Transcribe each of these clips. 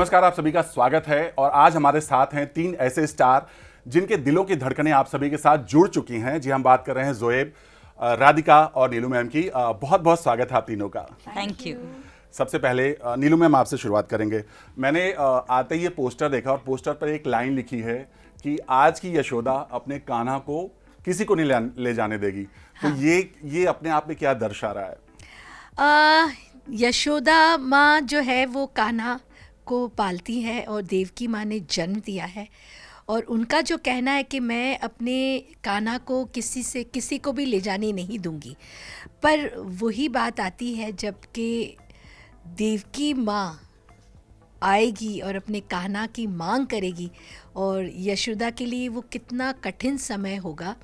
नमस्कार, आप सभी का स्वागत है। और आज हमारे साथ हैं तीन ऐसे स्टार जिनके दिलों की धड़कनें आप सभी के साथ जुड़ चुकी हैं। जी, हम बात कर रहे हैं जोएब, राधिका और नीलू मैम की। बहुत बहुत स्वागत है आप तीनों का। Thank you. सबसे पहले नीलू मैम, आपसे शुरुआत करेंगे। मैंने आते ही ये पोस्टर देखा और पोस्टर पर एक लाइन लिखी है कि आज की यशोदा अपने कान्हा को किसी को नहीं ले जाने देगी। तो ये अपने आप में क्या दर्शा रहा है? यशोदा माँ जो है वो कान्हा को पालती है और देवकी माँ ने जन्म दिया है, और उनका जो कहना है कि मैं अपने कान्हा को किसी को भी ले जाने नहीं दूंगी। पर वही बात आती है जबकि देवकी माँ आएगी और अपने कान्हा की मांग करेगी, और यशोदा के लिए वो कितना कठिन समय होगा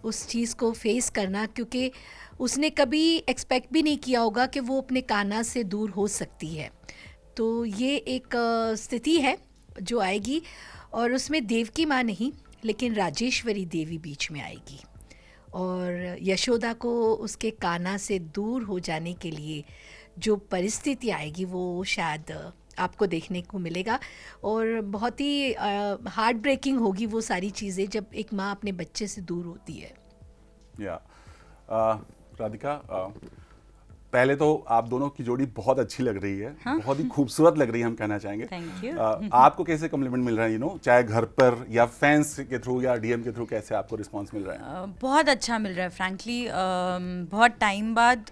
उस चीज़ को फेस करना, क्योंकि उसने कभी एक्सपेक्ट भी नहीं किया होगा कि वो अपने कान्हा से दूर हो सकती है। तो ये एक स्थिति है जो आएगी, और उसमें देवकी माँ नहीं लेकिन राजेश्वरी देवी बीच में आएगी, और यशोदा को उसके कान्हा से दूर हो जाने के लिए जो परिस्थिति आएगी वो शायद आपको देखने को मिलेगा, और बहुत ही हार्ट ब्रेकिंग होगी वो सारी चीज़ें जब एक माँ अपने बच्चे से दूर होती है। राधिका, पहले तो आप दोनों की जोड़ी बहुत अच्छी लग रही है। हाँ? बहुत ही खूबसूरत लग रही है, हम कहना चाहेंगे। Thank you. आपको कैसे कॉम्प्लीमेंट मिल रहा है, चाहे घर पर या फैंस के थ्रू या डीएम के थ्रू, कैसे आपको रिस्पांस मिल रहा है? बहुत अच्छा मिल रहा है फ्रैंकली। बहुत टाइम बाद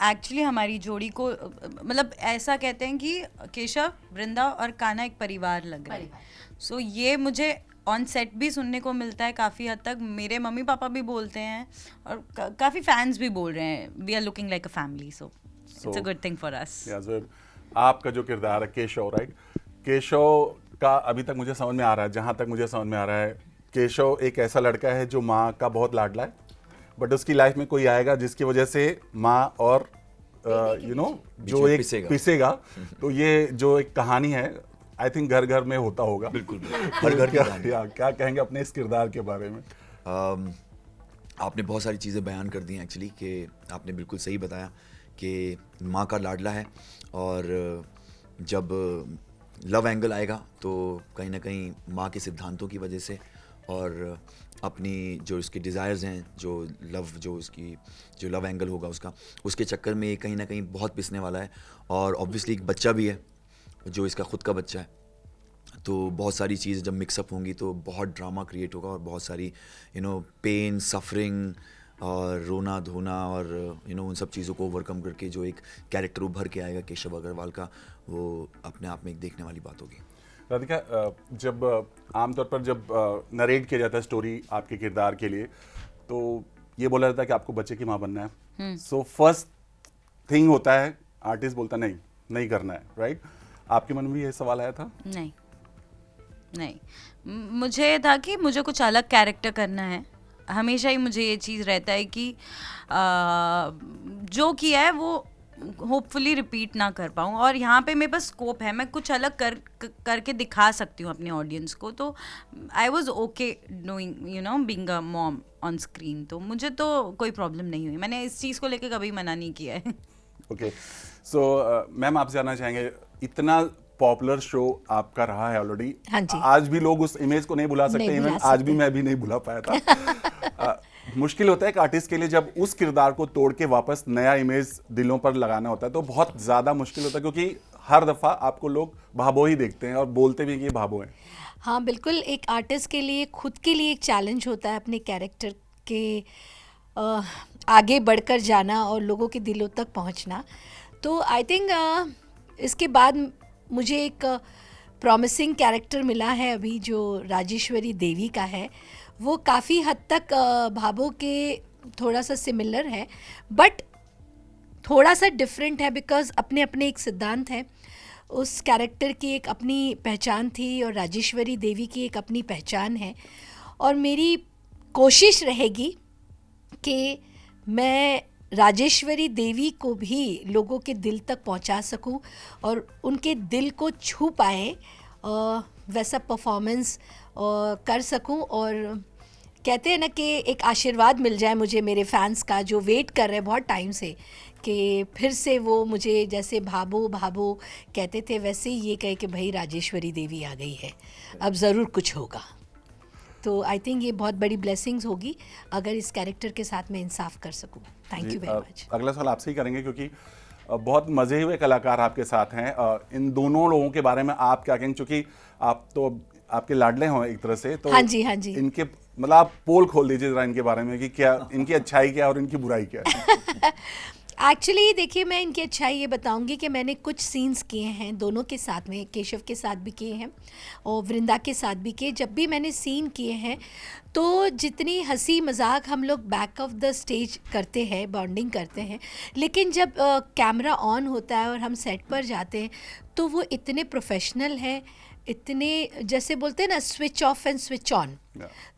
एक्चुअली हमारी जोड़ी को मतलब ऐसा कहते हैं कि केशव, वृंदा और कान्हा एक परिवार लग रहा है। सो ये मुझे ऑन सेट भी सुनने को मिलता है काफ़ी हद तक। मेरे मम्मी पापा भी बोलते हैं और काफ़ी फैंस भी बोल रहे हैं, we are looking like a family, so it's a good thing for us. आपका जो किरदार है केशव, राइट, केशव का अभी तक मुझे समझ में आ रहा है, जहाँ तक मुझे समझ में आ रहा है, केशव एक ऐसा लड़का है जो माँ का बहुत लाडला है, बट उसकी लाइफ में कोई आएगा जिसकी वजह से माँ और जो एक पिसेगा। तो ये जो एक कहानी है, आई थिंक घर घर में होता होगा। बिल्कुल, हर घर क्या कहेंगे अपने इस किरदार के बारे में? आपने बहुत सारी चीज़ें बयान कर दी हैं एक्चुअली, कि आपने बिल्कुल सही बताया कि माँ का लाडला है, और जब लव एंगल आएगा तो कहीं ना कहीं माँ के सिद्धांतों की वजह से और अपनी जो उसके डिज़ायर्स हैं, जो लव एंगल होगा उसके चक्कर में ये कहीं ना कहीं बहुत पिसने वाला है। और ऑब्वियसली एक बच्चा भी है जो इसका खुद का बच्चा है, तो बहुत सारी चीज़ें जब मिक्सअप होंगी तो बहुत ड्रामा क्रिएट होगा, और बहुत सारी पेन, सफरिंग और रोना धोना और उन सब चीज़ों को ओवरकम करके जो एक कैरेक्टर उभर के आएगा केशव अग्रवाल का, वो अपने आप में एक देखने वाली बात होगी। राधिका, जब आमतौर पर जब नरेट किया जाता है स्टोरी आपके किरदार के लिए, तो ये बोला जाता है कि आपको बच्चे की माँ बनना है। सो फर्स्ट थिंग होता है, आर्टिस्ट बोलता नहीं करना है, राइट? आपके मन में ये सवाल आया था? नहीं, मुझे था कि मुझे कुछ अलग कैरेक्टर करना है। हमेशा ही मुझे ये चीज़ रहता है कि जो किया है वो होपफुली रिपीट ना कर पाऊँ, और यहाँ पे मेरे पास स्कोप है, मैं कुछ अलग करके दिखा सकती हूँ अपने ऑडियंस को। तो I was okay doing being a mom on screen, तो मुझे तो कोई प्रॉब्लम नहीं हुई। मैंने इस चीज़ को लेकर कभी मना नहीं किया है। ओके, सो मैम, आपसे जानना चाहेंगे, इतना पॉपुलर शो आपका रहा है ऑलरेडी। हाँ जी। आज भी लोग उस इमेज को नहीं भुला सकते, इवन आज भी मैं भी नहीं भुला पाया था। मुश्किल होता है एक आर्टिस्ट के लिए जब उस किरदार को तोड़ के वापस नया इमेज दिलों पर लगाना होता है, तो बहुत ज़्यादा मुश्किल होता है, क्योंकि हर दफ़ा आपको लोग भाबो ही देखते हैं और बोलते भी कि ये भाबो हैं। हाँ बिल्कुल, एक आर्टिस्ट के लिए खुद के लिए एक चैलेंज होता है अपने कैरेक्टर के आगे बढ़कर जाना और लोगों के दिलों तक पहुंचना। तो आई थिंक इसके बाद मुझे एक प्रॉमिसिंग कैरेक्टर मिला है अभी, जो राजेश्वरी देवी का है। वो काफ़ी हद तक भाबो के थोड़ा सा सिमिलर है, बट थोड़ा सा डिफरेंट है, बिकॉज़ अपने अपने एक सिद्धांत है। उस कैरेक्टर की एक अपनी पहचान थी और राजेश्वरी देवी की एक अपनी पहचान है, और मेरी कोशिश रहेगी कि मैं राजेश्वरी देवी को भी लोगों के दिल तक पहुंचा सकूं और उनके दिल को छू पाए, वैसा परफॉर्मेंस कर सकूं, और कहते हैं ना कि एक आशीर्वाद मिल जाए मुझे मेरे फैंस का, जो वेट कर रहे हैं बहुत टाइम से कि फिर से वो मुझे जैसे भाबो भाबो कहते थे, वैसे ही ये कहे कि भाई राजेश्वरी देवी आ गई है, अब ज़रूर कुछ होगा। तो आई थिंक ये बहुत बड़ी ब्लेसिंग्स होगी अगर इस कैरेक्टर के साथ मैं इंसाफ कर सकूं। Thank you very much. अगला सवाल आपसे ही करेंगे क्योंकि बहुत मजे हुए कलाकार आपके साथ हैं। इन दोनों लोगों के बारे में आप क्या कहेंगे, क्योंकि आप तो आपके लाडले हो एक तरह से, तो हाँ जी, हाँ जी। इनके मतलब आप पोल खोल दीजिए जरा इनके बारे में कि क्या इनकी अच्छाई क्या और इनकी बुराई क्या है। एक्चुअली देखिए, मैं इनकी अच्छाई ये बताऊंगी कि मैंने कुछ सीन्स किए हैं दोनों के साथ में, केशव के साथ भी किए हैं और वृंदा के साथ भी किए। जब भी मैंने सीन किए हैं तो जितनी हंसी मजाक हम लोग बैक ऑफ द स्टेज करते हैं, बॉन्डिंग करते हैं, लेकिन जब कैमरा ऑन होता है और हम सेट पर जाते हैं तो वो इतने प्रोफेशनल हैं, इतने जैसे बोलते हैं ना switch off and switch on.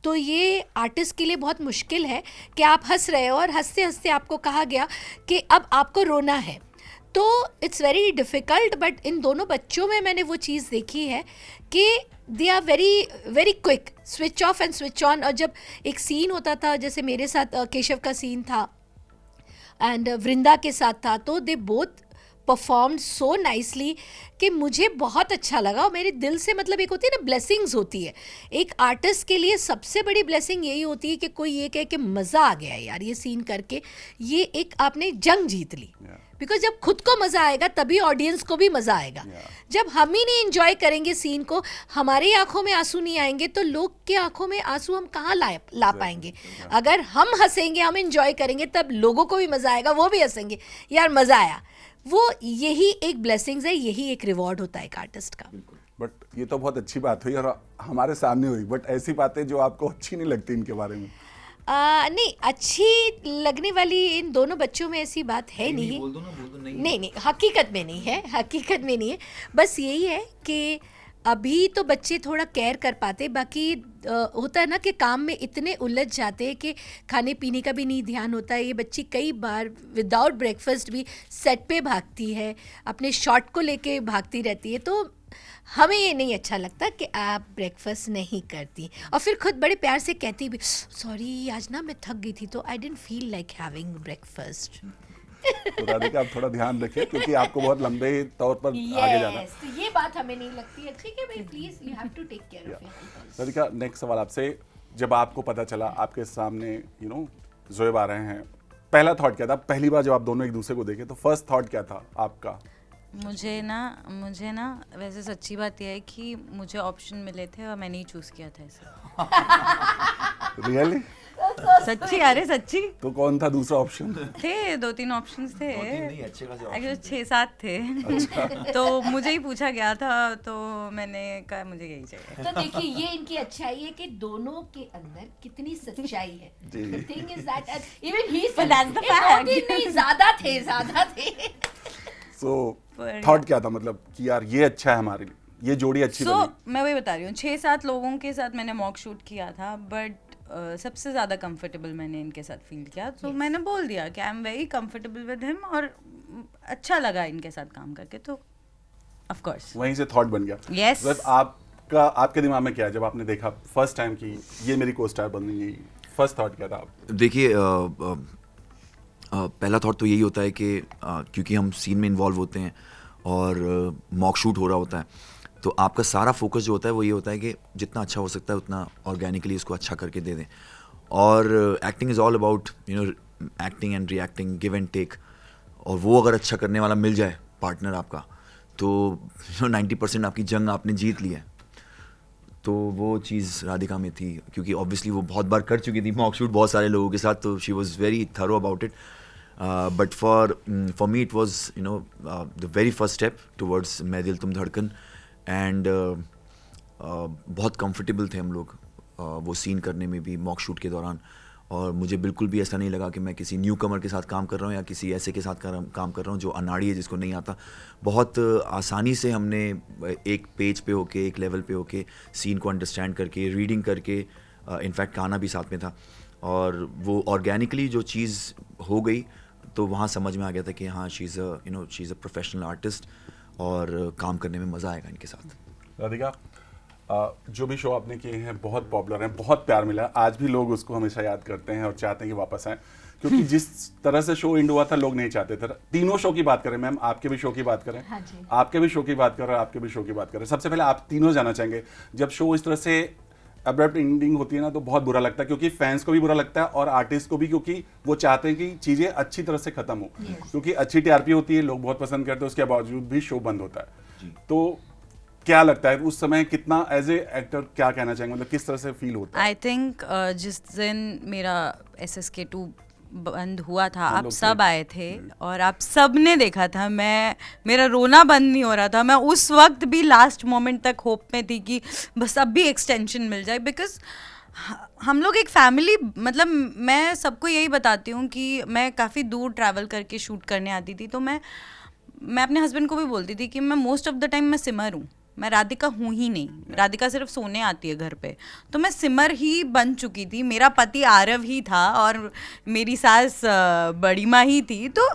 तो ये आर्टिस्ट के लिए बहुत मुश्किल है कि आप हंस रहे हो और हंसते हंसते आपको कहा गया कि अब आपको रोना है, तो इट्स वेरी डिफ़िकल्ट। बट इन दोनों बच्चों में मैंने वो चीज़ देखी है कि they are very very quick, switch off and switch on. और जब एक सीन होता था, जैसे मेरे साथ केशव का सीन था एंड वृंदा के साथ था, तो they both perform so nicely कि मुझे बहुत अच्छा लगा। और मेरे दिल से, मतलब एक होती है ना ब्लेसिंग्स होती है, एक आर्टिस्ट के लिए सबसे बड़ी ब्लेसिंग यही होती है कि कोई ये कहे कि मज़ा आ गया यार ये सीन करके, ये एक आपने जंग जीत ली। बिकॉज जब खुद को मज़ा आएगा तभी ऑडियंस को भी मज़ा आएगा। जब हम ही नहीं इंजॉय करेंगे सीन को, हमारी आंखों में आंसू नहीं आएंगे, तो लोग के आंखों में आंसू हम कहाँ ला पाएंगे। अगर हम हंसेंगे, हम इंजॉय करेंगे, तब लोगों को भी मज़ा आएगा, वो भी हंसेंगे, यार मज़ा आया। वो यही एक ब्लेसिंग्स है, यही एक रिवॉर्ड होता है एक आर्टिस्ट का। बट ये तो बहुत अच्छी बात हुई और हमारे सामने हुई, बट ऐसी बातें जो आपको अच्छी नहीं लगती इनके बारे में। नहीं, अच्छी लगने वाली इन दोनों बच्चों में ऐसी बात है नहीं। बोल दो ना, बोल दो। नहीं, हकीकत में नहीं है, हकीकत में नहीं है। बस यही है कि अभी तो बच्चे थोड़ा केयर कर पाते, बाकी होता है ना कि काम में इतने उलझ जाते हैं कि खाने पीने का भी नहीं ध्यान होता है। ये बच्ची कई बार विदाउट ब्रेकफास्ट भी सेट पे भागती है, अपने शॉट को लेके भागती रहती है। तो हमें ये नहीं अच्छा लगता कि आप ब्रेकफास्ट नहीं करती, और फिर खुद बड़े प्यार से कहती भी, सॉरी आज ना मैं थक गई थी तो I didn't feel like having breakfast. तो राधिका आप थोड़ा ध्यान रखिए क्योंकि आपको बहुत लंबे तौर पर आगे जाना है। तो ये बात हमें नहीं लगती है, ठीक है भाई, please you have to take care of your. Radhika, next सवाल आपसे, जब आपको पता चला आपके सामने जोएब आ रहे हैं, पहला थॉट क्या था? पहली बार जब आप दोनों एक दूसरे को देखे तो फर्स्ट थॉट क्या था आपका? मुझे ना वैसे सच्ची बात यह है कि मुझे ऑप्शन मिले थे और मैंने ही चूज़ किया था इसे। रियली? सच्ची, अरे सच्ची। तो कौन था दूसरा ऑप्शन? थे 2-3 ऑप्शंस थे, नहीं, अच्छे खासे एक्चुअली 6-7 थे। तो मुझे ही पूछा गया था, तो मैंने कहा मुझे यही चाहिए। तो देखिए, ये इनकी अच्छाई है कि दोनों के अंदर कितनी सच्चाई है। Thing is that even he But that's the fact. नहीं, ज्यादा थे। सो थॉट क्या था, मतलब कि यार ये अच्छा है हमारे लिए, ये जोड़ी अच्छी बनी? मैं वही बता रही हूँ, 6-7 लोगों के साथ मैंने मॉक शूट किया था, बट सबसे ज़्यादा कंफर्टेबल मैंने इनके साथ फील किया। तो मैंने बोल दिया कि I am very comfortable with him, और अच्छा लगा इनके साथ काम करके, तो ऑफ कोर्स वहीं से थॉट बन गया। Yes. मतलब आपके दिमाग में क्या है जब आपने देखा फर्स्ट टाइम कि ये मेरी को स्टार बनेंगी? फर्स्ट थॉट क्या था? देखिए, पहला थॉट तो यही होता है कि क्योंकि हम सीन में इन्वॉल्व होते हैं और मॉक शूट हो रहा होता है, तो आपका सारा फोकस जो होता है वो ये होता है कि जितना अच्छा हो सकता है उतना ऑर्गेनिकली इसको अच्छा करके दे दें। और acting is all about acting and reacting, give and take. और वो अगर अच्छा करने वाला मिल जाए पार्टनर आपका, तो 90% आपकी जंग आपने जीत ली है। तो वो चीज़ राधिका में थी, क्योंकि ऑब्वियसली वो बहुत बार कर चुकी थी मॉक शूट बहुत सारे लोगों के साथ, तो she was very thorough about it. But for me it was the very first step towards मैं दिल तुम धड़कन। एंड बहुत कंफर्टेबल थे हम लोग वो सीन करने में भी, मॉक शूट के दौरान। और मुझे बिल्कुल भी ऐसा नहीं लगा कि मैं किसी न्यू कमर के साथ काम कर रहा हूँ या किसी ऐसे के साथ काम कर रहा हूँ जो अनाड़ी है, जिसको नहीं आता। बहुत आसानी से हमने एक पेज पे होके, एक लेवल पे होके सीन को अंडरस्टैंड करके, रीडिंग करके, इनफैक्ट गाना भी साथ में था, और वो ऑर्गेनिकली जो चीज़ हो गई, तो वहाँ समझ में आ गया था कि हाँ, she is a professional artist और काम करने में मज़ा आएगा इनके साथ। राधिका, जो भी शो आपने किए हैं बहुत पॉपुलर हैं, बहुत प्यार मिला, आज भी लोग उसको हमेशा याद करते हैं और चाहते हैं कि वापस आए, क्योंकि जिस तरह से शो एंड हुआ था लोग नहीं चाहते थे। तीनों शो की बात करें मैम, आपके भी शो की बात करें, हाँ जी। आपके भी शो की बात करें, आपके भी शो की बात करें, सबसे पहले आप तीनों जाना चाहेंगे, जब शो इस तरह से अब्रप्ट एंडिंग होती है ना तो बहुत बुरा लगता है, क्योंकि फैंस को भी बुरा लगता है और आर्टिस्ट को भी, क्योंकि वो चाहते हैं कि चीजें अच्छी तरह से खत्म हो, क्योंकि अच्छी टीआरपी होती है, लोग बहुत पसंद करते हैं, उसके बावजूद भी शो बंद होता है। तो क्या लगता है उस समय, कितना एज ए एक्टर क्या कहना चाहेंगे, मतलब किस तरह से फील होता है? आई थिंक जिस दिन मेरा SSK2 बंद हुआ था, हम आप लोग सब थे। आए थे और आप सब ने देखा था, मेरा रोना बंद नहीं हो रहा था, मैं उस वक्त भी लास्ट मोमेंट तक होप में थी कि बस अब भी एक्सटेंशन मिल जाए, बिकॉज हम लोग एक फैमिली, मतलब मैं सबको यही बताती हूँ कि मैं काफ़ी दूर ट्रैवल करके शूट करने आती थी, तो मैं अपने हस्बैंड को भी बोलती थी कि मैं मोस्ट ऑफ द टाइम मैं सिमर हूँ, मैं राधिका हूँ ही नहीं, राधिका सिर्फ सोने आती है घर पे, तो मैं सिमर ही बन चुकी थी, मेरा पति आरव ही था और मेरी सास बड़ी माँ ही थी, तो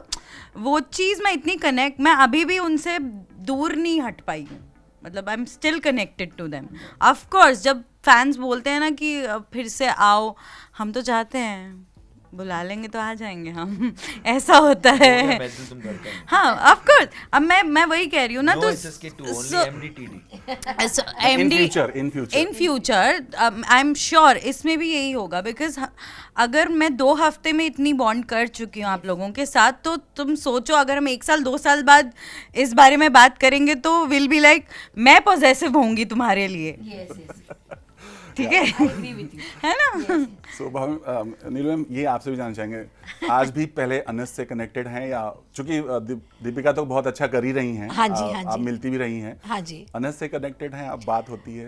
वो चीज़ मैं इतनी कनेक्ट, मैं अभी भी उनसे दूर नहीं हट पाई हूँ, मतलब I am still connected to them. Of course जब फैंस बोलते हैं ना कि फिर से आओ, हम तो चाहते हैं, बुला लेंगे तो आ जाएंगे हम ऐसा होता है। हाँ ऑफ कोर्स, अब मैं वही कह रही हूँ ना, तो in future I am sure इसमें भी यही होगा, बिकॉज अगर मैं 2 हफ्ते में इतनी बॉन्ड कर चुकी हूँ आप लोगों के साथ, तो तुम सोचो अगर हम 1 साल 2 साल बाद इस बारे में बात करेंगे तो विल बी लाइक मैं पॉजेसिव होंगी तुम्हारे लिए, ठीक है, है ना? सो नीलू मैम, ये आपसे भी जानना चाहेंगे, आज भी पहले अनस से कनेक्टेड हैं, या चूंकि दीपिका तो बहुत अच्छा कर ही रही हैं, हाँ जी, हाँ आप जी। मिलती भी रही हैं, हाँ जी। अनस से कनेक्टेड हैं, अब बात होती है?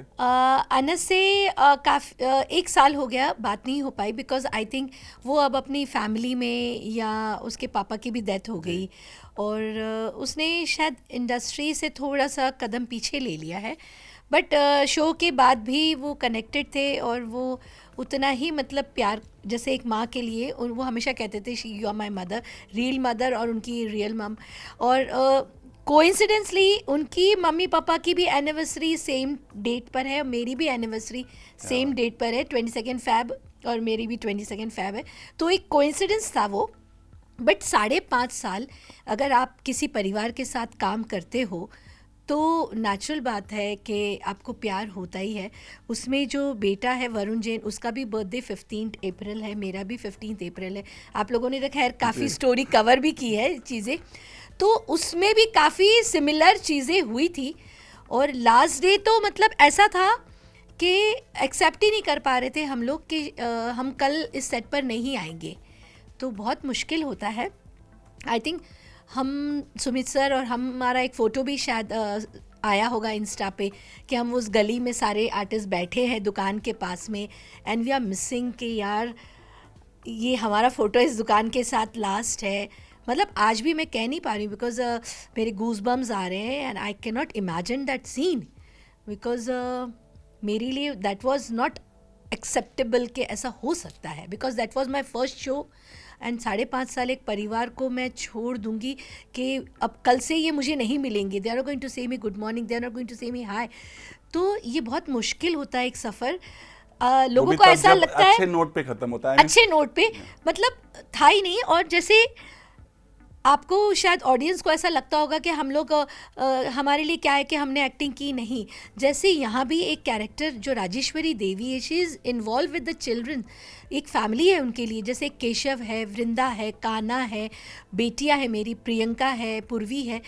अनस से काफ़ी 1 साल हो गया बात नहीं हो पाई, बिकॉज आई थिंक वो अब अपनी फैमिली में, या उसके पापा की भी डेथ हो गई और उसने शायद इंडस्ट्री से थोड़ा सा कदम पीछे ले लिया है, बट शो के बाद भी वो कनेक्टेड थे और वो उतना ही मतलब प्यार, जैसे एक माँ के लिए, और वो हमेशा कहते थे she you are my mother, real mother और उनकी रियल मम, और कोइंसिडेंसली उनकी मम्मी पापा की भी एनिवर्सरी सेम डेट पर है, मेरी भी एनिवर्सरी सेम डेट पर है, 22 फ़ैब, और मेरी भी 22 फ़ैब है, तो एक कोइंसिडेंस था वो। बट 5.5 साल अगर आप किसी परिवार के साथ काम करते हो तो नेचुरल बात है कि आपको प्यार होता ही है। उसमें जो बेटा है वरुण जैन, उसका भी बर्थडे 15 अप्रैल है, मेरा भी 15 अप्रैल है। आप लोगों ने तो खैर काफ़ी स्टोरी कवर भी की है चीज़ें, तो उसमें भी काफ़ी सिमिलर चीज़ें हुई थी। और लास्ट डे तो मतलब ऐसा था कि एक्सेप्ट ही नहीं कर पा रहे थे हम लोग कि हम कल इस सेट पर नहीं आएंगे, तो बहुत मुश्किल होता है। आई थिंक हम सुमित सर और हमारा एक फ़ोटो भी शायद आया होगा इंस्टा पे कि हम उस गली में सारे आर्टिस्ट बैठे हैं दुकान के पास में, एंड वी आर मिसिंग कि यार ये हमारा फ़ोटो इस दुकान के साथ लास्ट है। मतलब आज भी मैं कह नहीं पा रही हूँ, बिकॉज मेरे गूज बम्स आ रहे हैं and I can not imagine that scene, because मेरे लिए दैट वाज नॉट एक्सेप्टेबल कि ऐसा हो सकता है, because that was my first show and 5.5 साल एक परिवार को मैं छोड़ दूंगी कि अब कल से ये मुझे नहीं मिलेंगे, दे are going to say me good morning, they are going to say me हाय, तो ये बहुत मुश्किल होता है एक सफ़र। लोगों को ऐसा लगता है अच्छे नोट पे खत्म होता है, अच्छे नोट पे, मतलब था ही नहीं। और जैसे आपको शायद ऑडियंस को ऐसा लगता होगा कि हम लोग हमारे लिए क्या है कि हमने एक्टिंग की नहीं, जैसे यहाँ भी एक कैरेक्टर जो राजेश्वरी देवी है, she is involve with the children, एक फैमिली है उनके लिए, जैसे केशव है, वृंदा है, काना है, बेटियाँ है मेरी, प्रियंका है, पूर्वी है,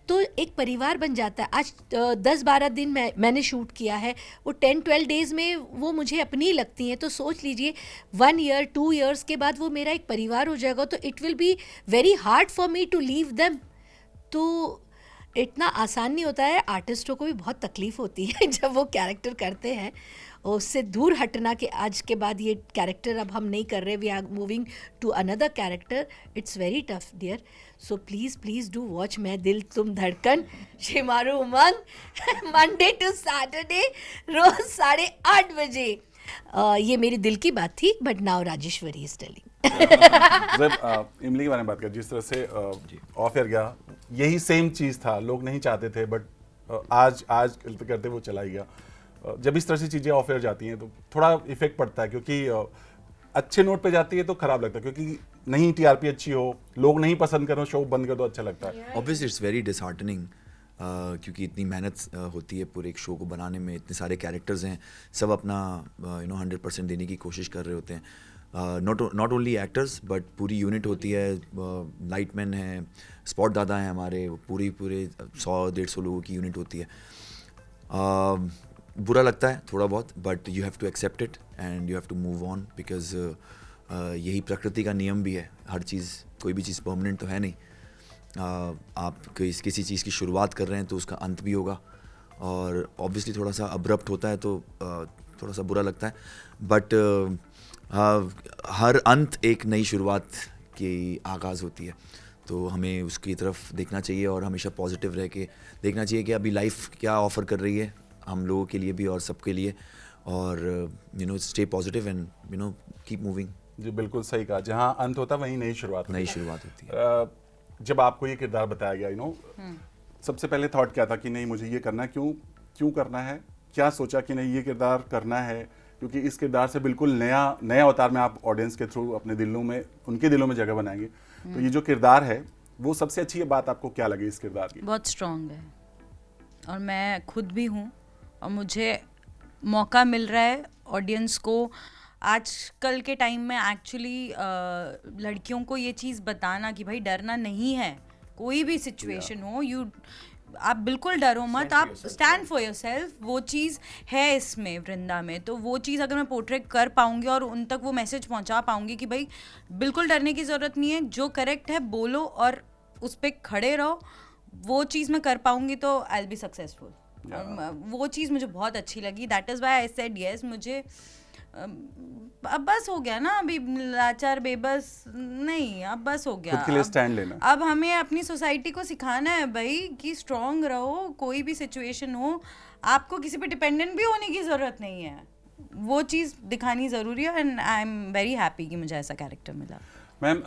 तो एक परिवार बन जाता है। आज 10-12 दिन मैंने शूट किया है, वो 10-12 डेज़ में वो मुझे अपनी लगती हैं, तो सोच लीजिए 1 ईयर 2 ईयर्स के बाद वो मेरा एक परिवार हो जाएगा, तो it will be very hard for me to leave them. तो इतना आसान नहीं होता है, आर्टिस्टों को भी बहुत तकलीफ़ होती है जब वो कैरेक्टर करते हैं, और उससे दूर हटना कि आज के बाद ये कैरेक्टर अब हम नहीं कर रहे, we are moving to another character, it's very tough dear. So please do watch Main Dil Tum Dhadkan, Shemaroo Umang, Monday to Saturday रोज़ 8:30 बजे। ये मेरी दिल की बात थी, but now Rajeshwari is telling. जब इमली के बारे में बात करें, जिस तरह से ऑफ एयर गया, यही सेम चीज़ था, लोग नहीं चाहते थे, बट आज करते करते वो चला ही गया। जब इस तरह से चीज़ें ऑफर जाती हैं तो थोड़ा इफेक्ट पड़ता है, क्योंकि अच्छे नोट पे जाती है तो खराब लगता है, क्योंकि नहीं टीआरपी अच्छी हो, लोग नहीं पसंद करो, शो बंद कर दो, अच्छा लगता है। ऑब्वियसली इट्स वेरी डिसहार्टनिंग, क्योंकि इतनी मेहनत होती है पूरे एक शो को बनाने में, इतने सारे कैरेक्टर्स हैं, सब अपना 100% देने की कोशिश कर रहे होते हैं, नॉट ओनली एक्टर्स बट पूरी यूनिट होती है, लाइटमैन है, स्पॉट दादा हैं हमारे, पूरे 100-150 लोगों की यूनिट होती है। बुरा लगता है थोड़ा बहुत, but you have to accept it and you have to move on, because यही प्रकृति का नियम भी है, हर चीज़, कोई भी चीज़ परमानेंट तो है नहीं। आप किसी चीज़ की शुरुआत कर रहे हैं तो उसका अंत भी होगा, और ऑब्वियसली थोड़ा सा अब्रप्ट होता है तो थोड़ा सा बुरा लगता है, बट हर अंत एक नई शुरुआत की आगाज़ होती है, तो हमें उसकी तरफ देखना चाहिए और हमेशा पॉजिटिव रह के देखना चाहिए कि अभी लाइफ क्या ऑफ़र कर रही है हम लोगों के लिए भी और सबके लिए, और stay positive and keep moving. जी बिल्कुल सही कहा, जहाँ अंत होता है वहीं नई शुरुआत नई शुरुआत होती है। जब आपको ये किरदार बताया गया, सबसे पहले थॉट क्या था कि नहीं मुझे ये करना है, क्यों करना है, क्या सोचा कि नहीं ये किरदार करना है, क्योंकि इस किरदार से बिल्कुल नया अवतार में आप ऑडियंस के थ्रू अपने उनके दिलों में जगह बनाएंगे, तो ये जो किरदार है वो सबसे अच्छी बात आपको क्या लगी इस किरदार की? बहुत स्ट्रॉन्ग है, और मैं खुद भी हूँ, और मुझे मौका मिल रहा है ऑडियंस को आजकल के टाइम में एक्चुअली लड़कियों को ये चीज़ बताना कि भाई डरना नहीं है, कोई भी सिचुएशन हो, आप बिल्कुल डरो मत, आप स्टैंड फॉर योरसेल्फ। वो चीज़ है इसमें वृंदा में, तो वो चीज़ अगर मैं पोर्ट्रेट कर पाऊंगी और उन तक वो मैसेज पहुंचा पाऊंगी कि भाई बिल्कुल डरने की ज़रूरत नहीं है, जो करेक्ट है बोलो और उस पर खड़े रहो, वो चीज़ मैं कर पाऊंगी तो आई विल बी सक्सेसफुल। वो चीज़ मुझे बहुत अच्छी लगी, that is why I said yes. मुझे अब बस हो गया ना, अभी लाचार बेबस नहीं, अब बस हो गया, खुद के लिए स्टैंड लेना। अब हमें अपनी सोसाइटी को सिखाना है भाई कि स्ट्रांग रहो, कोई भी सिचुएशन हो, आपको किसी पे डिपेंडेंट भी होने की ज़रूरत नहीं है, वो चीज़ दिखानी ज़रूरी है, and I am very happy कि मुझे ऐसा कैरेक्टर मिला। मैम,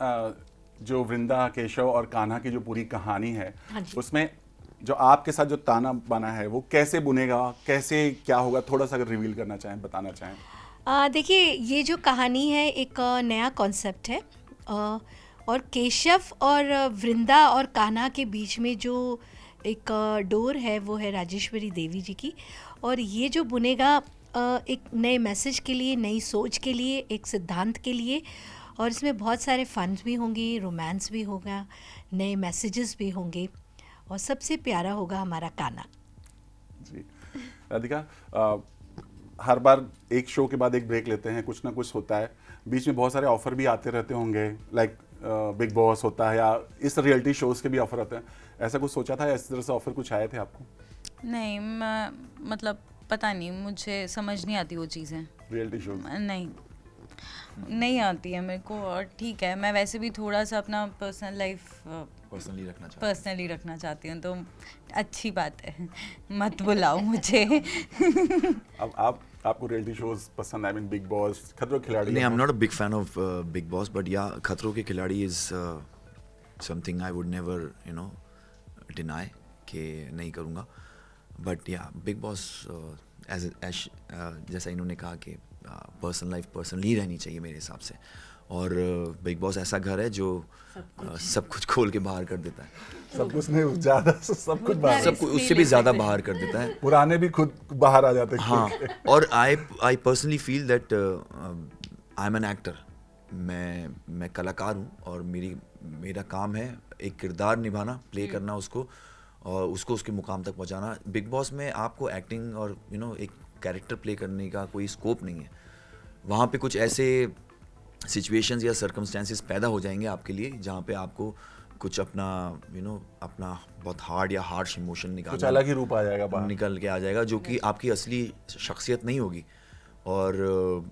जो वृंदा, केशव और कान्हा की जो पूरी कहानी है, उसमें जो आपके साथ जो ताना बना है वो कैसे बुनेगा, कैसे क्या होगा, थोड़ा सा अगर रिवील करना चाहें, बताना चाहें। देखिए, ये जो कहानी है एक नया कॉन्सेप्ट है, और केशव और वृंदा और कान्हा के बीच में जो एक डोर है वो है राजेश्वरी देवी जी की, और ये जो बुनेगा एक नए मैसेज के लिए, नई सोच के लिए, एक सिद्धांत के लिए, और इसमें बहुत सारे फन्स भी होंगे, रोमांस भी होगा, नए मैसेजेस भी होंगे, और सबसे प्यारा होगा हमारा कान्हा। जी राधिका, हर बार एक शो के बाद एक ब्रेक लेते हैं, कुछ ना कुछ होता है, बीच में बहुत सारे ऑफर भी आते रहते होंगे, लाइक बिग बॉस होता है या इस रियलिटी शोज़ के भी ऑफर आते हैं, ऐसा कुछ सोचा था या इस तरह से ऑफर कुछ आए थे आपको? नहीं, मतलब पता नहीं, मुझे समझ नहीं आती वो चीज़ें, रियलिटी शोज़ नहीं आती है मेरे को, और ठीक है, मैं वैसे भी थोड़ा सा अपना पर्सनल लाइफ पर्सनली रखना चाहती हूँ, तो अच्छी बात है, मत बुलाओ मुझे। अब आपको रियलिटी शोज पसंद है, आई मीन बिग बॉस, खतरों के खिलाड़ी? नहीं, आई am not a big fan of big boss, but या खतरों के खिलाड़ी is something I would never deny कि नहीं करूँगा, बट या बिग बॉस एज जैसा इन्होंने कहा कि पर्सनल लाइफ पर्सनली रहनी चाहिए मेरे हिसाब से, और बिग बॉस ऐसा घर है जो सब कुछ खोल के बाहर कर देता है, सब कुछ नहीं, ज़्यादा सब कुछ बाहर, सब कुछ उससे भी ज़्यादा बाहर कर देता है, पुराने भी खुद बाहर आ जाते हैं। हाँ, और I personally feel that I am an actor, मैं कलाकार हूँ, और मेरा काम है एक किरदार निभाना, प्ले करना उसको, और उसको उसके मुकाम तक पहुँचाना। बिग बॉस में आपको एक्टिंग और एक कैरेक्टर प्ले करने का कोई स्कोप नहीं है, वहाँ पे कुछ ऐसे सिचुएशंस या सर्कमस्टेंसेस पैदा हो जाएंगे आपके लिए जहाँ पे आपको कुछ अपना अपना बहुत हार्ड या हार्श इमोशन कुछ अलग ही रूप आ जाएगा बाहर, निकल के आ जाएगा, जो कि आपकी असली शख्सियत नहीं होगी, और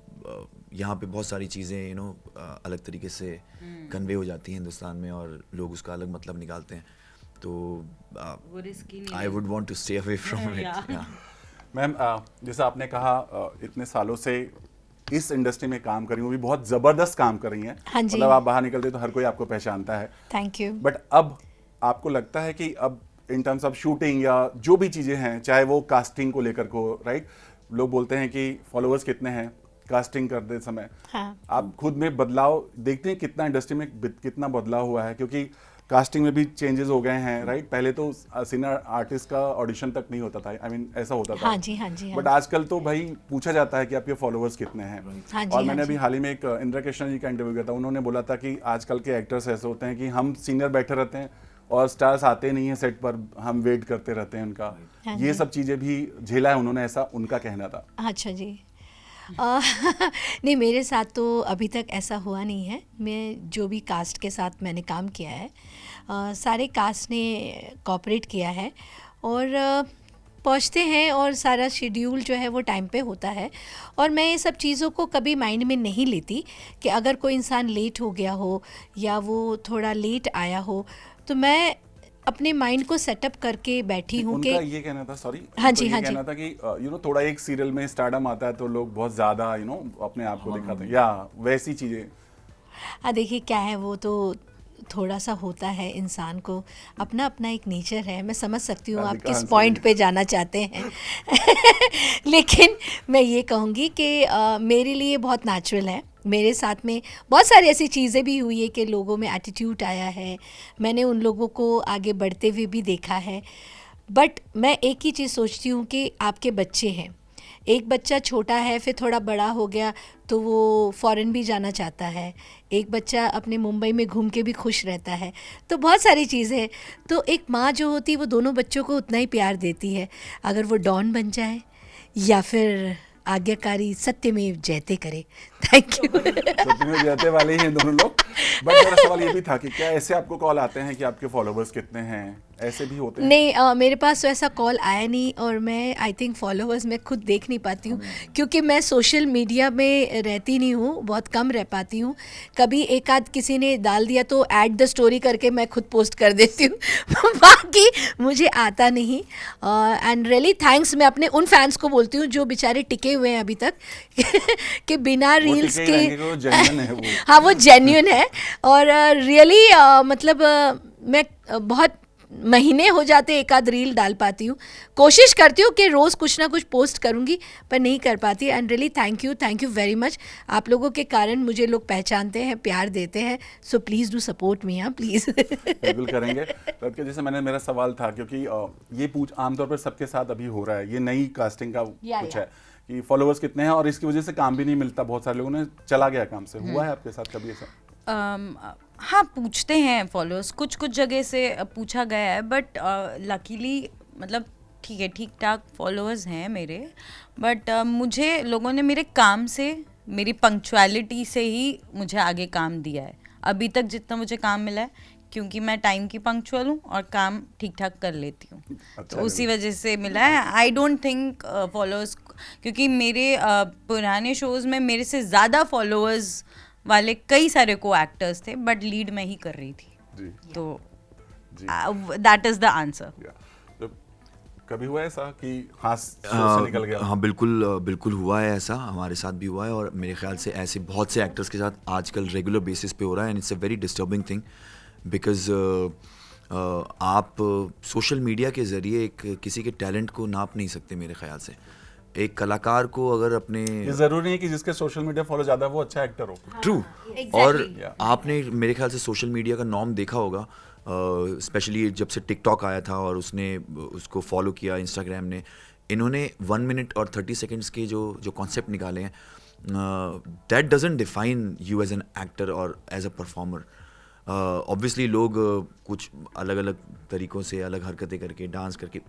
यहाँ पे बहुत सारी चीज़ें अलग तरीके से कन्वे हो जाती हैं हिंदुस्तान में, और लोग उसका अलग मतलब निकालते हैं, तो I would want to stay away from it. Ma'am, जैसा आपने कहा इतने सालों से इस इंडस्ट्री में काम कर रही हूँ, भी बहुत ज़बरदस्त काम कर रही हैं, हाँ जी, मतलब आप बाहर निकलते तो हर कोई आपको पहचानता है। Thank you. बट अब आपको लगता है कि अब इन टर्म्स ऑफ शूटिंग या जो भी चीज़ें हैं, चाहे वो कास्टिंग को लेकर को, राइट, लोग बोलते हैं कि फॉलोअर्स कितने हैं कास्टिंग करते समय, हाँ। आप खुद में बदलाव देखते हैं कितना इंडस्ट्री में कितना बदलाव हुआ है, क्योंकि कास्टिंग में भी चेंजेस हो गए हैं, राइट? पहले तो सीनियर आर्टिस्ट का ऑडिशन तक नहीं होता था, आई मीन ऐसा होता था। हाँ जी, हाँ जी, हाँ बट जी। आजकल तो भाई पूछा जाता है कि आपके फॉलोअर्स कितने हैं। हाँ जी, और हाँ मैंने जी। अभी हाल ही में एक इंदिरा कृष्णन जी का इंटरव्यू किया था, उन्होंने बोला था कि आजकल के एक्टर्स ऐसे होते हैं कि हम सीनियर बैठे रहते हैं और स्टार्स आते नहीं है सेट पर, हम वेट करते रहते हैं उनका। हाँ ये जी। सब चीजें भी झेला है उन्होंने, ऐसा उनका कहना था। अच्छा जी। नहीं, मेरे साथ तो अभी तक ऐसा हुआ नहीं है। मैं जो भी कास्ट के साथ मैंने काम किया है, सारे कास्ट ने कोऑपरेट किया है और पहुँचते हैं और सारा शेड्यूल जो है वो टाइम पे होता है। और मैं ये सब चीज़ों को कभी माइंड में नहीं लेती कि अगर कोई इंसान लेट हो गया हो या वो थोड़ा लेट आया हो, तो मैं अपने माइंड को सेटअप करके बैठी हूँ कि उनका ये कहना था, सॉरी, हाँ जी, ये हाँ जी। कहना था कि थोड़ा एक सीरियल में स्टारडम आता है तो लोग बहुत ज्यादा अपने आप को दिखाते हैं, या वैसी चीजें। हाँ, देखिए क्या है, वो तो थोड़ा सा होता है, इंसान को अपना अपना एक नेचर है। मैं समझ सकती हूँ आप किस अधिकांश पॉइंट सही। पे जाना चाहते हैं। लेकिन मैं ये कहूँगी कि मेरे लिए बहुत नेचुरल है। मेरे साथ में बहुत सारी ऐसी चीज़ें भी हुई है कि लोगों में एटीट्यूड आया है, मैंने उन लोगों को आगे बढ़ते हुए भी देखा है। बट मैं एक ही चीज़ सोचती हूँ कि आपके बच्चे हैं, एक बच्चा छोटा है फिर थोड़ा बड़ा हो गया तो वो फ़ॉरेन भी जाना चाहता है, एक बच्चा अपने मुंबई में घूम के भी खुश रहता है, तो बहुत सारी चीज़ें हैं। तो एक माँ जो होती है वो दोनों बच्चों को उतना ही प्यार देती है, अगर वो डॉन बन जाए या फिर आज्ञाकारी सत्यमेव जयते करे। Thank you. सत्यमेव जयते वाले ही हैं दोनों लोग। बट मेरा सवाल ये भी था कि क्या ऐसे आपको कॉल आते हैं कि आपके फॉलोअर्स कितने हैं, ऐसे भी होते हैं? नहीं, मेरे पास तो ऐसा कॉल आया नहीं और मैं आई थिंक फॉलोअर्स मैं खुद देख नहीं पाती हूँ क्योंकि मैं सोशल मीडिया में रहती नहीं हूँ, बहुत कम रह पाती हूँ। कभी एक आध किसी ने डाल दिया तो ऐड द स्टोरी करके मैं खुद पोस्ट कर देती हूँ। बाकी मुझे आता नहीं। एंड रियली थैंक्स मैं अपने उन फैंस को बोलती हूँ जो बेचारे टिके हुए हैं अभी तक कि बिना वो रील्स टिके ही रहेंगे क्योंकि वो genuine है वो। हाँ, वो जेन्युइन है। और रियली मतलब मैं बहुत महीने हो जाते एक आध रील डाल पाती हूँ, कोशिश करती हूँ कि रोज़ कुछ ना कुछ पोस्ट करूँगी पर नहीं कर पाती। And really thank you very much. आप लोगों के कारण मुझे लोग पहचानते हैं, प्यार देते हैं, सो प्लीज़ डू सपोर्ट मी। हाँ प्लीज़। बिल्कुल करेंगे। तो जैसे मेरा सवाल था, क्योंकि ये पूछ आमतौर पर सबके साथ अभी हो रहा है, ये नई कास्टिंग का कुछ है कि फॉलोअर्स कितने हैं और इसकी वजह से काम भी नहीं मिलता, बहुत सारे लोगों ने चला गया काम से। हुआ है आपके साथ कभी ऐसा? हाँ, पूछते हैं फॉलोअर्स, कुछ कुछ जगह से पूछा गया है, बट लकीली मतलब ठीक है, ठीक ठाक फॉलोअर्स हैं मेरे। बट मुझे लोगों ने मेरे काम से, मेरी पंक्चुअलिटी से ही मुझे आगे काम दिया है अभी तक जितना मुझे काम मिला है, क्योंकि मैं टाइम की पंक्चुअल हूँ और काम ठीक ठाक कर लेती हूँ। अच्छा, तो उसी वजह से मिला है। आई डोंट थिंक फॉलोअर्स, क्योंकि मेरे पुराने शोज़ में मेरे से ज़्यादा फॉलोअर्स वाले कई सारे को एक्टर्स थे, बट लीड मैं ही कर रही थी। जी तो जी। That is the answer. Yeah, तो कभी हुआ ऐसा कि हाँ शो से निकल गया? हाँ बिल्कुल बिल्कुल हुआ है ऐसा, हमारे साथ भी हुआ है और मेरे ख्याल से ऐसे बहुत से एक्टर्स के साथ आजकल रेगुलर बेसिस पे हो रहा है। And it's a very disturbing thing because आप सोशल मीडिया के ज़रिए एक किसी के टैलेंट को नाप नहीं सकते मेरे ख्याल से। एक कलाकार को अगर अपने ये जरूरी नहीं है कि जिसके सोशल मीडिया फॉलो ज्यादा है वो अच्छा एक्टर हो। True exactly. और Yeah. आपने मेरे ख्याल से सोशल मीडिया का नॉर्म देखा होगा, स्पेशली जब से टिकटॉक आया था और उसने उसको फॉलो किया इंस्टाग्राम ने। इन्होंने 1 मिनट और 30 सेकेंड्स के जो कॉन्सेप्ट निकाले हैं, that doesn't define you as an actor और एज अ परफॉर्मर। ऑब्वियसली लोग कुछ अलग अलग तरीक़ों से अलग हरकतें करके डांस करके,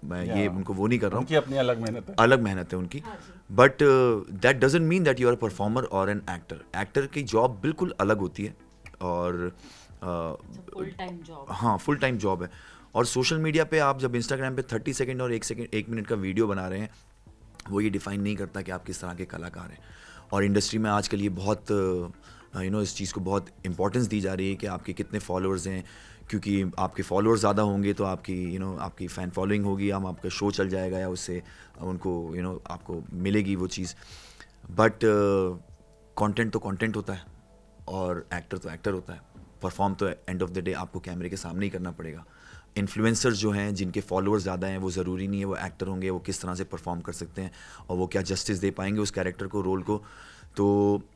मैं ये Yeah. उनको वो नहीं कर रहा हूँ, उनकी अपनी अलग मेहनत है। अलग मेहनत है उनकी, but that doesn't mean that you are a performer और एन एक्टर। एक्टर की जॉब बिल्कुल अलग होती है और फुल टाइम जॉब। हाँ फुल टाइम जॉब है। और सोशल मीडिया पे आप जब इंस्टाग्राम पे 30 सेकेंड और 1 मिनट का वीडियो बना रहे हैं, वो ये डिफाइन नहीं करता कि आप किस तरह के कलाकार हैं। और इंडस्ट्री में आजकल ये बहुत इस चीज़ को बहुत इंपॉर्टेंस दी जा रही है कि आपके कितने फॉलोअर्स हैं, क्योंकि आपके फॉलोअर्स ज़्यादा होंगे तो आपकी आपकी फ़ैन फॉलोइंग होगी, हम आपका शो चल जाएगा या उससे उनको आपको मिलेगी वो चीज़। बट कंटेंट तो कंटेंट होता है और एक्टर तो एक्टर होता है। परफॉर्म तो एंड ऑफ द डे आपको कैमरे के सामने ही करना पड़ेगा। इन्फ्लुएंसर्स जो हैं जिनके फॉलोअर्स ज़्यादा हैं, वो ज़रूरी नहीं है वो एक्टर होंगे, वो किस तरह से परफॉर्म कर सकते हैं और वो क्या जस्टिस दे पाएंगे उस कैरेक्टर को, रोल को। तो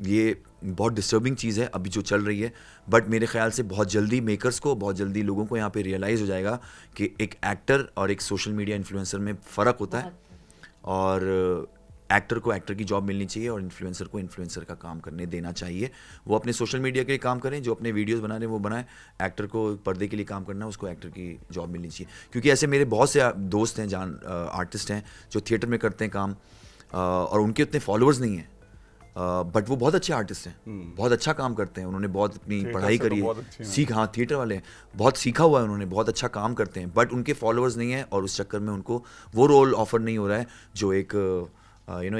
ये बहुत डिस्टर्बिंग चीज़ है अभी जो चल रही है, बट मेरे ख्याल से बहुत जल्दी मेकर्स को, बहुत जल्दी लोगों को यहाँ पे रियलाइज़ हो जाएगा कि एक एक्टर और एक सोशल मीडिया इन्फ्लुएंसर में फ़र्क होता है, और एक्टर को एक्टर की जॉब मिलनी चाहिए और इन्फ्लुएंसर को इन्फ्लुएंसर का काम करने देना चाहिए। वो अपने सोशल मीडिया के लिए काम करें, जो अपने वीडियोस बना रहे हैं वो बनाएं, एक्टर को पर्दे के लिए काम करना है उसको एक्टर की जॉब मिलनी चाहिए। क्योंकि ऐसे मेरे बहुत से दोस्त हैं, आर्टिस्ट हैं जो थिएटर में करते हैं काम, और उनके उतने फॉलोअर्स नहीं हैं, बट वो बहुत अच्छे आर्टिस्ट हैं, बहुत अच्छा काम करते हैं, उन्होंने बहुत अपनी थिएटर पढ़ाई से तो करी बहुत है, अच्छे हैं। सीख, हाँ थिएटर वाले हैं, बहुत सीखा हुआ है उन्होंने, बहुत अच्छा काम करते हैं, बट उनके फॉलोअर्स नहीं है और उस चक्कर में उनको वो रोल ऑफर नहीं हो रहा है जो एक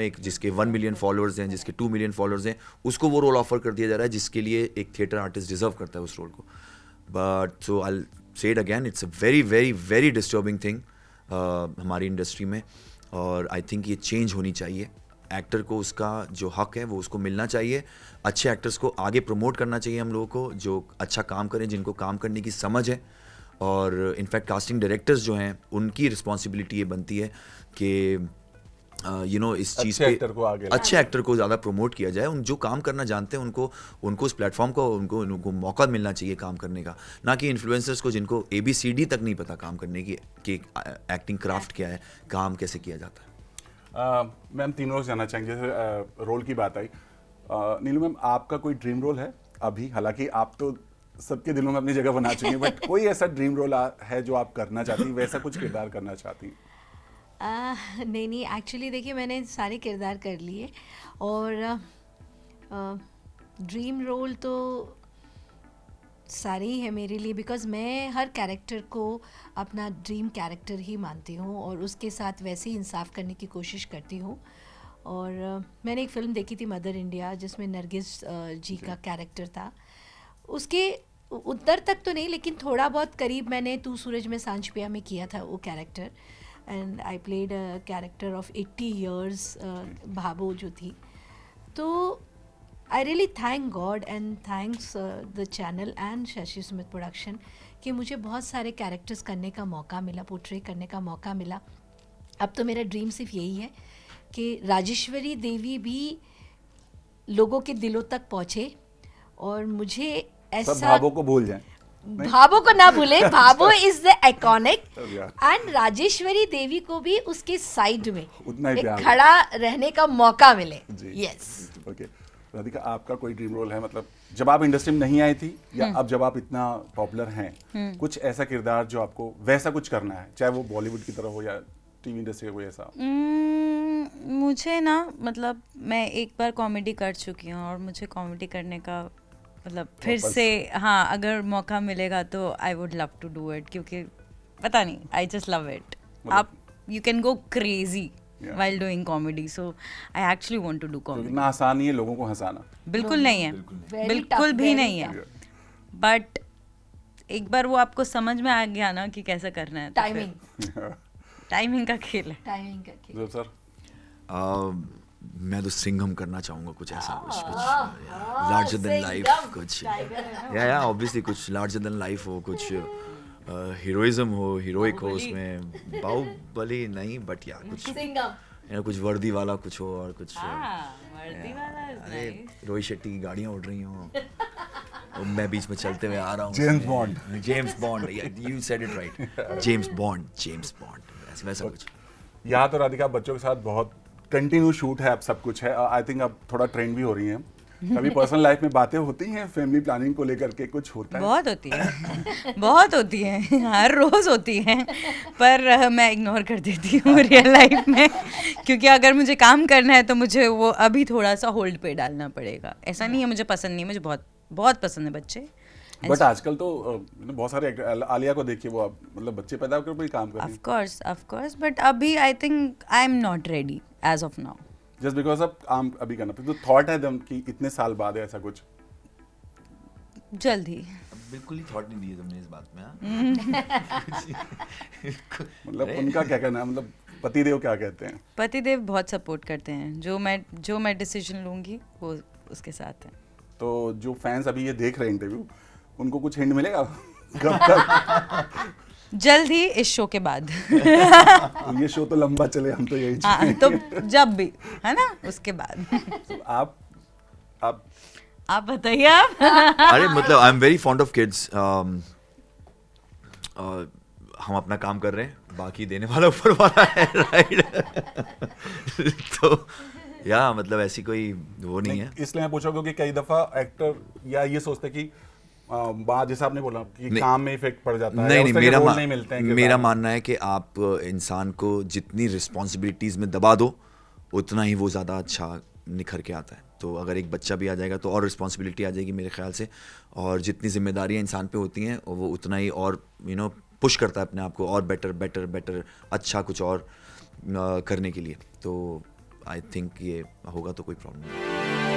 एक जिसके 1 मिलियन फॉलोअर्स हैं, जिसके 2 मिलियन फॉलोअर्स हैं, उसको वो रोल ऑफर कर दिया जा रहा है जिसके लिए एक थिएटर आर्टिस्ट डिजर्व करता है उस रोल को। बट सो आई से it again, it's a very very very disturbing thing हमारी इंडस्ट्री में, और आई थिंक ये चेंज होनी चाहिए। एक्टर को उसका जो हक है वो उसको मिलना चाहिए, अच्छे एक्टर्स को आगे प्रमोट करना चाहिए हम लोगों को, जो अच्छा काम करें, जिनको काम करने की समझ है, और इनफैक्ट कास्टिंग डायरेक्टर्स जो हैं उनकी रिस्पॉन्सिबिलिटी ये बनती है कि इस चीज़ अच्छे पे एक्टर को आगे लाएं। अच्छे एक्टर को ज़्यादा प्रमोट किया जाए, उन जो काम करना जानते हैं उनको उस प्लेटफॉर्म को उनको मौका मिलना चाहिए काम करने का, ना कि इन्फ्लुएंसर्स को जिनको ABCD तक नहीं पता काम करने की कि एक्टिंग क्राफ्ट क्या है, काम कैसे किया जाता है। मैम तीन रोज जाना चाहेंगे, जैसे रोल की बात आई, नीलू मैम आपका कोई ड्रीम रोल है अभी? हालांकि आप तो सबके दिलों में अपनी जगह बना चुकी हैं, बट कोई ऐसा ड्रीम रोल है जो आप करना चाहती, वैसा कुछ किरदार करना चाहती? नहीं एक्चुअली देखिए मैंने सारे किरदार कर लिए, और ड्रीम रोल तो सारे ही है मेरे लिए, बिकॉज़ मैं हर कैरेक्टर को अपना ड्रीम कैरेक्टर ही मानती हूँ और उसके साथ वैसे ही इंसाफ करने की कोशिश करती हूँ। और मैंने एक फ़िल्म देखी थी मदर इंडिया, जिसमें नरगिस जी का कैरेक्टर था। उसके उत्तर तक तो नहीं, लेकिन थोड़ा बहुत करीब मैंने तू सूरज में सांझ पिया में किया था वो character, and I played a character of 80 years, भाबो जो थी। तो I really thank God and thanks the channel and Shashi Sumit production कि मुझे बहुत सारे कैरेक्टर्स करने का मौका मिला, पोर्ट्रे करने का मौका मिला। अब तो मेरा ड्रीम सिर्फ यही है कि राजेश्वरी देवी भी लोगों के दिलों तक पहुँचे, और मुझे सब ऐसा भावों को भूल जाएं। भाबो को ना भूले, Bhabo is the iconic, Yeah. And Rajeshwari Devi को भी उसके साइड में उतना ही एक प्यार। खड़ा रहने का मौका मिले। जी। यस। ओके, राधिका आपका कोई ड्रीम रोल है, मतलब जब आप इंडस्ट्री में नहीं आई थी या अब जब आप इतना पॉपुलर हैं, कुछ ऐसा किरदार जो आपको वैसा कुछ करना है, चाहे वो बॉलीवुड की तरह हो या टीवी इंडस्ट्री का कोई ऐसा? मुझे ना, मतलब मैं एक बार कॉमेडी कर चुकी हूँ और मुझे कॉमेडी करने का मतलब फिर वापस। से, हाँ अगर मौका मिलेगा तो I would love to do it, क्योंकि पता नहीं, आई जस्ट लव इट। आप you can go crazy Yeah. while doing comedy, so I actually want to do क्योंकि comedy. इतना आसान नहीं है लोगों को हंसाना। बिल्कुल नहीं है, Very बिल्कुल tough, भी very नहीं है, tough. बट एक बार वो आपको समझ में आ गया ना कि कैसे करना है, टाइमिंग का खेल है। टाइमिंग का खेल। जो सर मैं तो सिंघम करना चाहूँगा, कुछ ऐसा, कुछ लार्जर देन लाइफ, कुछ या ऑब्वियसली कुछ लार्जर देन लाइफ हो, कुछ हीरोइज्म हो, हीरोइक हो उसमें, बाहुबली नहीं बट या कुछ कुछ वर्दी वाला कुछ हो, और कुछ वर्दी वाला is अरे nice. रोहित शेट्टी की गाड़ियाँ उड़ रही हों और मैं बीच में चलते हुए आ रहा हूँ, James bond. James bond, you said it right, James bond वैसा कुछ। यहाँ तो राधिका बच्चों के साथ बहुत कंटिन्यू शूट है, अब सब कुछ है, आई थिंक अब थोड़ा ट्रेंड भी हो रही है। कभी पर्सनल लाइफ में बातें होती हैं फैमिली प्लानिंग को लेकर के, कुछ होता है? बहुत होती है, बहुत होती है, हर रोज होती है, पर मैं इग्नोर कर देती हूँ रियल लाइफ में, क्योंकि अगर मुझे काम करना है तो मुझे वो अभी थोड़ा सा होल्ड पे डालना पड़ेगा। ऐसा नहीं है मुझे पसंद नहीं है, मुझे बहुत बहुत पसंद है बच्चे। बट आजकल तो बहुत सारे आलिया को देखिए, वो अब मतलब बच्चे पैदा होकर भी काम कर रही ऑफ कोर्स, बट अभी I think I am not ready as of now, just because अब काम अभी करना, तो थॉट है दम कि इतने साल बाद है ऐसा कुछ? जल्द ही। बिल्कुल ही थॉट नहीं दिए तुमने इस बात में, हाँ? मतलब उनका क्या कहना है, मतलब पतिदेव क्या कहते हैं? पतिदेव बहुत सपोर्ट करते हैं, जो मैं डिसीजन लूंगी वो उसके साथ है। तो जो फैंस अभी ये देख रहे हैं इंटरव्यू, उनको कुछ हिंट मिलेगा कब तक? जल्द ही इस शो के बाद। तो ये शो तो लंबा चले, हम तो यही हाँ, तो जब भी है ना उसके बाद। आप आप बताइए आप। अरे मतलब I am very fond of kids. हम अपना काम कर रहे हैं, बाकी देने वाला ऊपर वाला है, राइट? तो या मतलब ऐसी कोई वो नहीं है। इसलिए मैं पूछा क्योंकि कई दफा एक्टर या ये सोचते कि बात जैसे आपने बोला कि नहीं। काम में इफेक्ट पड़ जाता है, नहीं या नहीं, उस तरह के रोल नहीं मिलते हैं मेरा किरदार में। मानना है कि आप इंसान को जितनी रिस्पॉन्सिबिलिटीज़ में दबा दो उतना ही वो ज़्यादा अच्छा निखर के आता है। तो अगर एक बच्चा भी आ जाएगा तो और रिस्पॉन्सिबिलिटी आ जाएगी मेरे ख्याल से, और जितनी जिम्मेदारियाँ इंसान पे होती हैं वो उतना ही और पुश करता है अपने आप को और बेटर अच्छा कुछ और करने के लिए। तो आई थिंक ये होगा तो कोई प्रॉब्लम नहीं।